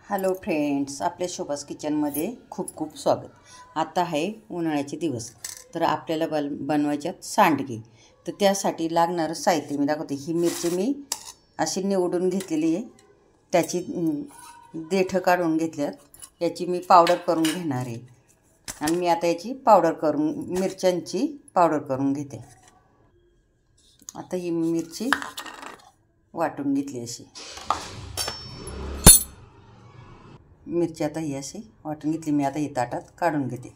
Hello friends, आपल्या शोभास किचनमध्ये खूप खूप स्वागत। आता आहे उन्हाळ्याचे दिवस, तर आपल्याला बनवायच्यात सांडगे। तर त्यासाठी लागणारं साहित्य मी दाखवते। ही मिरची मी अशी निवडून घेतलेली आहे, त्याची देठं काढून घेतल्यात, याची मी पावडर करून घेणार आहे। आणि मी आता याची पावडर करून मिरच्यांची पावडर करून घेते। आता ही मिरची वाटून घेतली अशी मिरची आता ही अशी वाटून घेतली मी। आता ही ताटात काढून घेते।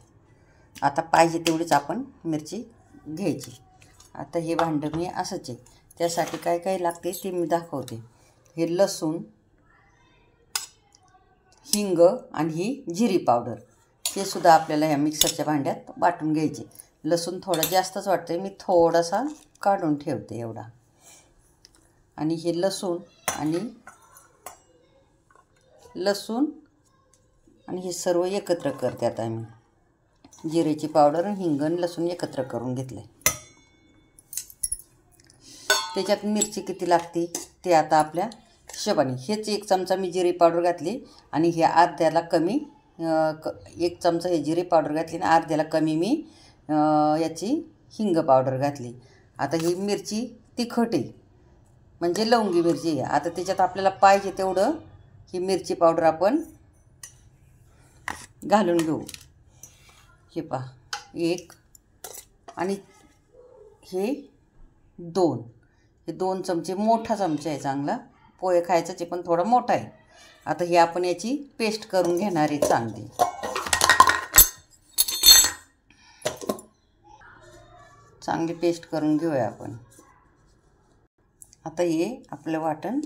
आता पाहिजे तेवढीच आपण मिरची घ्यायची। आता हे भांडं मी असंच आहे, त्यासाठी काय काय लागते ते मी दाखवते। हे लसूण, हिंग आणि ही जिरी पावडर, हे सुद्धा आपल्याला ह्या मिक्सरच्या भांड्यात वाटून घ्यायचे। लसूण थोडा जास्तच वाटते, मी थोडासा काढून ठेवते एवढा। आणि हे लसूण आणि हे सर्व एकत्र करते। आता मी जिरेची पावडर, हिंग आणि लसूण एकत्र करून घेतले। त्याच्यात मिरची किती लागते ते आता आपल्या हिशोबाने। हेच 1 चमचा मी जिरे पावडर घातली आणि हे अर्ध्याला कमी 1 चमचा हे जिरे पावडर घातली आणि अर्ध्याला कमी मी याची हिंग पावडर घातली। आता ही मिरची तिखट आहे, म्हणजे लवंगी मिरची आहे। आता त्याच्यात आपल्याला पाहिजे तेवढं ही मिरची पावडर आपण घालून घेऊ। हे पहा, 1 आणि हे 2, हे 2 चमचे, मोठा चमचा आहे चांगला, पोहे खायचं ते पण थोडा मोठा आहे। आता हे आपण याची पेस्ट करून घेणार आहे चांगली। चांगली पेस्ट करून घेऊया आपण। आता हे आपलं वाटण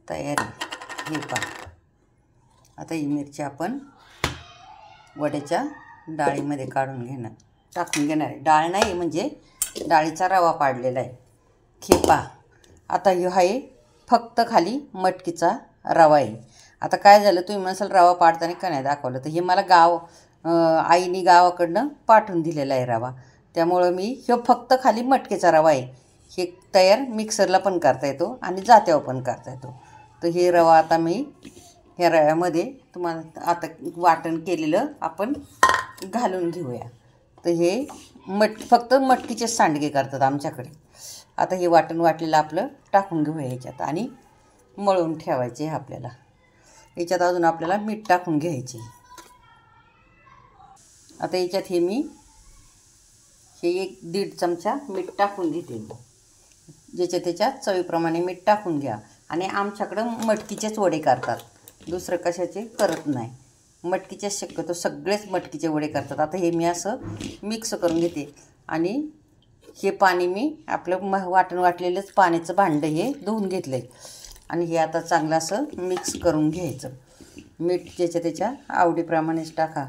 तयार आहे। हे पहा, आता ही मिरची आपण वड्याच्या डाळीमध्ये टाकून घेणार आहे। डाळ नाही, म्हणजे डाळीचा रवा पाडलेला आहे। हे पहा, आता हे आहे फक्त खाली मटकीचा रवा आहे। आता काय झालं, तुम्ही म्हणाल रवा पाडताना का नाही दाखवलं, तर हे मला आईने गावाकडनं पाठवून दिलेला आहे रवा, त्यामुळं मी फक्त खाली मटकीचा रवा आहे। हे तयार मिक्सरला पण करता येतो आणि जात्यावर पण करता येतो। तर हे रवा आता मी ह्या रव्यामध्ये तुम्हाला आता वाटण केलेलं आपण घालून घेऊया। तर हे फक्त मटकीचे सांडगे करतात आमच्याकडे। आता हे वाटण वाटलेलं आपलं टाकून घेऊया याच्यात आणि मळून ठेवायचे आपल्याला। याच्यात अजून आपल्याला मीठ टाकून घ्यायचे। आता याच्यात मी 1-1.5 चमचा मीठ टाकून घेते। ज्याच्या त्याच्या चवीप्रमाणे मीठ टाकून घ्या। आणि आमच्याकडं मटकीचेच वडे करतात, दुसरं कशाचे करत नाही। मटकीचे शक्यतो सगळेच मटकीचे वडे करतात। आता हे मी असं मिक्स करून घेते आणि हे पाणी मी आपलं वाटण वाटलेलंच पाण्याचं भांडं हे धुवून घेतलं आहे आणि हे आता चांगलं असं मिक्स करून घ्यायचं। मीठ ज्याच्या त्याच्या आवडीप्रमाणेच टाका।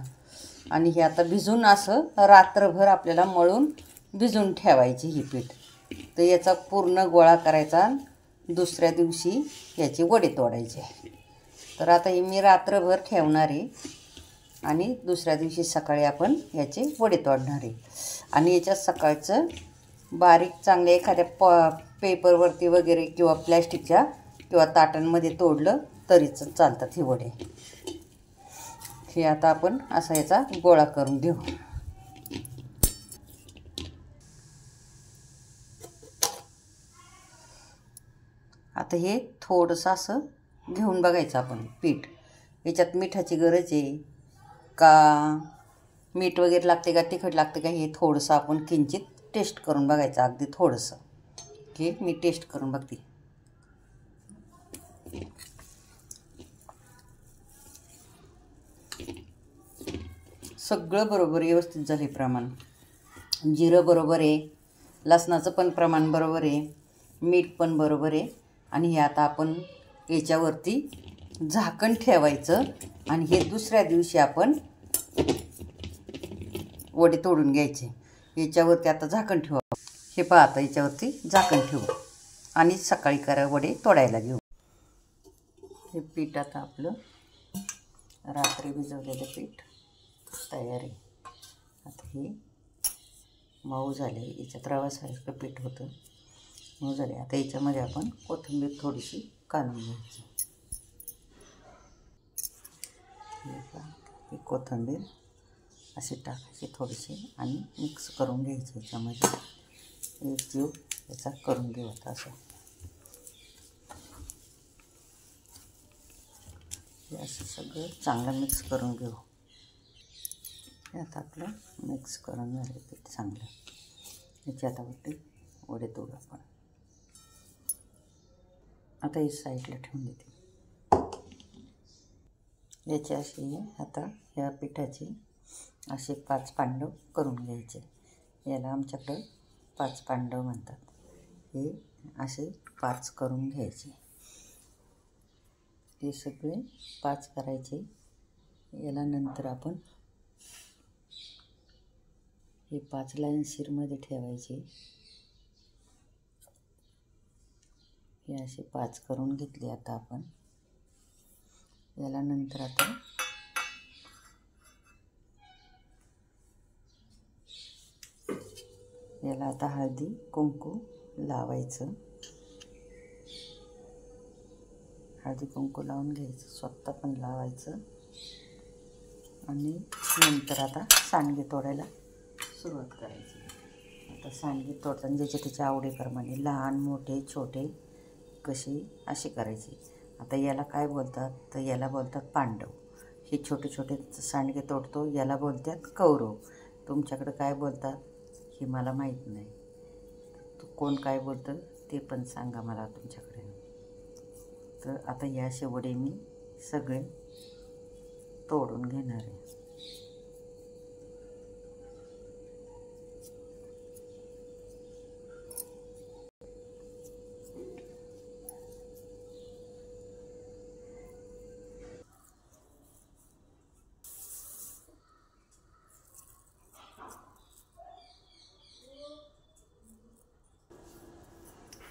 आणि हे आता भिजून असं रात्रभर आपल्याला मळून भिजून ठेवायची ही पीठ। तर याचा पूर्ण गोळा करायचा, दुसऱ्या दिवशी याचे वडे तोडायचे। तर आता हे मी रात्रभर ठेवणार आहे आणि दुसऱ्या दिवशी सकाळी आपण याचे वडे तोडणार आहे। आणि याच्यात सकाळचं बारीक चांगले एखाद्या पेपरवरती वगैरे किंवा प्लॅस्टिकच्या किंवा ताटांमध्ये तोडलं तरीच चालतात हे वडे। हे आता आपण असा याचा गोळा करून घेऊ। आता हे थोडंसं असं घेऊन बघायचं आपण पीठ। याच्यात मिठाची गरज आहे का, मीठ वगैरे लागते का, तिखट लागते का, हे थोडंसं आपण किंचित टेस्ट करून बघायचं, अगदी थोडंसं। हे मी टेस्ट करून बघते। सगळं बरोबर व्यवस्थित झाले प्रमाण। जिरं बरोबर आहे, लसणाचं पण प्रमाण बरोबर आहे, मीठ पण बरोबर आहे। आणि हे आता आपण याच्यावरती झाकण ठेवायचं आणि हे दुसऱ्या दिवशी आपण वडे तोडून घ्यायचे। याच्यावरती आता झाकण ठेवा। हे पहा, आता याच्यावरती झाकण ठेवू आणि सकाळी वडे तोडायला घेऊ। हे पीठ आता आपलं रात्री भिजवलेलं पीठ तयार आहे। आता हे मऊ झाले, याच्यात रवासारखं पीठ होतं, मऊ झाले। आता याच्यामध्ये आपण कोथिंबीर थोडीशी काढून घ्यायची। कोथिंबीर अशी टाकायची थोडीशी आणि मिक्स करून घ्यायची. याच्यामध्ये एक जीव याचा करून घेऊ आता. असं हे असं सगळं चांगलं मिक्स करून घेऊ. आता आपलं मिक्स करून झालं ते चांगलं. याच्या हातावरती वडे तोडू आपण. आता ही साईडला ठेवून देते. याची अशी आता या पिठाची असे 5 पांडव करून घ्यायचे. याला आमच्याकडं 5 पांडव म्हणतात. हे असे 5 करून घ्यायचे. हे सगळे 5 करायचे. याला नंतर आपण हे 5 लाईन शिरमध्ये ठेवायचे. हे असे 5 करून घेतले. आता आपण याला नंतर आता याला आता हळदी कुंकू लावायचं. हळदी कुंकू लावून घ्यायचं, स्वतः पण लावायचं. आणि नंतर आता सांडगे तोडायला सुरुवात करायची. आता सांडगे तोडताना ज्याच्या त्याच्या आवडीप्रमाणे लहान मोठे छोटे कशी अशी करायची. आता याला काय बोलतात तर याला बोलतात पांडव. हे छोटे छोटे सांडगे तोडतो याला बोलतात कौरव. तुमच्याकडे काय बोलतात हे मला माहीत नाही. कोण काय बोलतं ते पण सांगा मला तुमच्याकडे. तर आता या असे वडे मी सगळे तोडून घेणार आहे.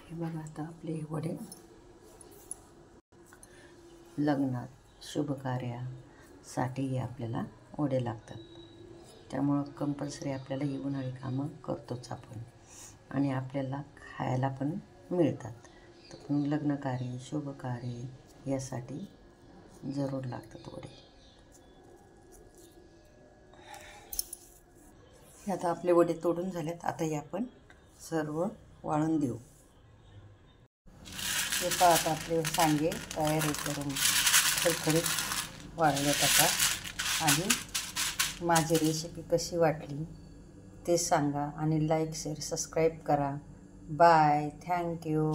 हे बघा आता आपले वडे लग्नात शुभकार्यासाठी आपल्याला वडे लागतात. त्यामुळं कंपल्सरी आपल्याला ही उन्हाळी कामं करतोच आपण. आणि आपल्याला खायला पण मिळतात. तर पण लग्नकार्य शुभकार्य यासाठी जरूर लागतात वडे. हे आता आपले वडे तोडून झालेत. आता हे आपण सर्व वाळून देऊ. हे पहा आता आपले सांडगे तयार करून खडखडीत वाळलेत आता. आणि माझी रेसिपी कशी वाटली ते सांगा आणि लाईक शेअर सबस्क्राईब करा. बाय. थँक्यू.